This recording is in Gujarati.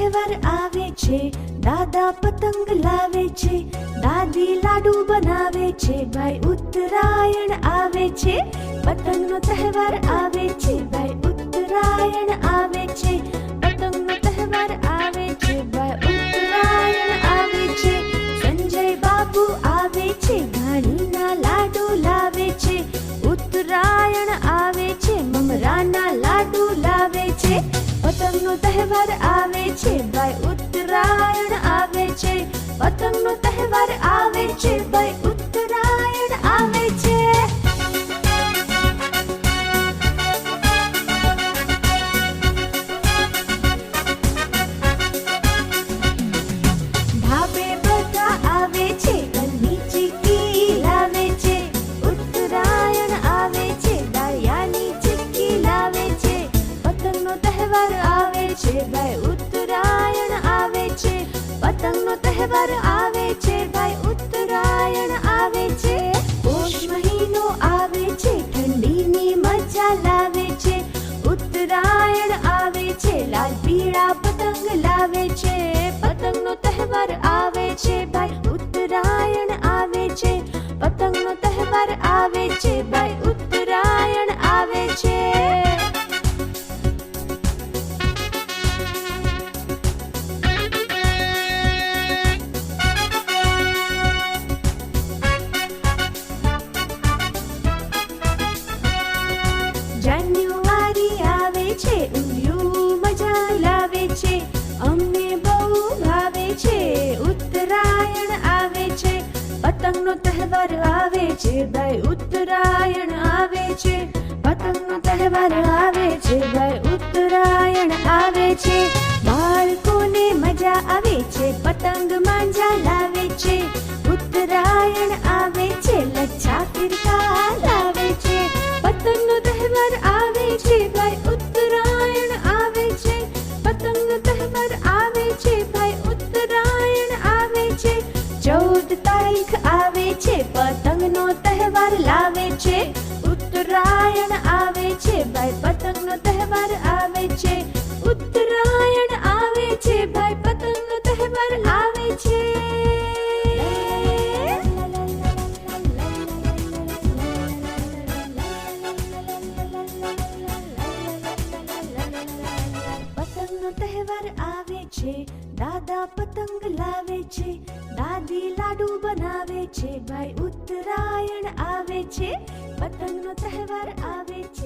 તહેવાર આવે છે, દાદા પતંગ લાવે છે, દાદી લાડુ બનાવે છે, ભાઈ ઉત્તરાયણ આવે છે, પતંગનો તહેવાર આવે છે, ભાઈ ઉત્તરાયણ આવે છે, પતંગનો તહેવાર આવે છે, ભાઈ ઉત્તરાયણ આવે છે, સંજય બાબુ આવે છે, ઘાણીના લાડુ લાવે છે, ઉત્તરાયણ આવે છે, મમરાના લાડુ લાવે છે, પતંગનો તહેવાર આવે છે, ભાઈ ઉત્તરાયણ આવે છે, પતંગનો તહેવાર આવે છે, ભાઈ ઉત્તરાયણ આવે છે. ધાબે બધા આવે છે, ઘરની ચીક્કી લાવે છે, ઉત્તરાયણ આવે છે, ડાળિયાની ચીક્કી લાવે છે, પતંગનો તહેવાર આવે છે, ભાઈ ઉત્તરાયણ આવે છે, પતંગનો તહેવાર આવે છે, ભાઈ ઉત્તરાયણ આવે છે. પોષ મહિનો આવે છે, ઠંડીની મજા લાવે છે, ઉત્તરાયણ આવે છે, લાલ પીળા પતંગ લાવે છે, પતંગનો તહેવાર આવે છે, ભાઈ ઉત્તરાયણ આવે છે, પતંગનો તહેવાર આવે છે, ભાઈ ઉત્તરાયણ આવે છે. જાન્યુઆરી આવે છે, ઊંધિયું મજા લાવે છે, અમને બહુ ભાવે છે, ઉત્તરાયણ આવે છે, પતંગનો તહેવાર આવે છે, ભાઈ ઉત્તરાયણ આવે છે, પતંગનો તહેવાર આવે છે, ભાઈ ઉત્તરાયણ આવે છે, બાળકોને મજા આવે છે, પતંગ માંજા લાવે છે, ઉત્તરાયણ આવે છે, લચ્છા ફિરકા લાવે છે, પતંગનો તહેવાર આવે છે, ભાઈ ઉત્તરાયણ આવે છે, પતંગનો તહેવાર આવે છે, ભાઈ ઉત્તરાયણ આવે છે, 14 તારીખ આવે છે, પતંગનો તહેવાર લાવે છે, ઉત્તરાયણ આવે છે, ભાઈ પતંગનો તહેવાર આવે છે, ઉત્તરાયણ આવે છે, ભાઈ પતંગનો તહેવાર આવે છે. પતંગનો તહેવાર આવે છે, દાદા પતંગ લાવે છે, દાદી લાડુ બનાવે છે, ભાઈ ઉત્તરાયણ આવે છે, પતંગનો તહેવાર આવે છે.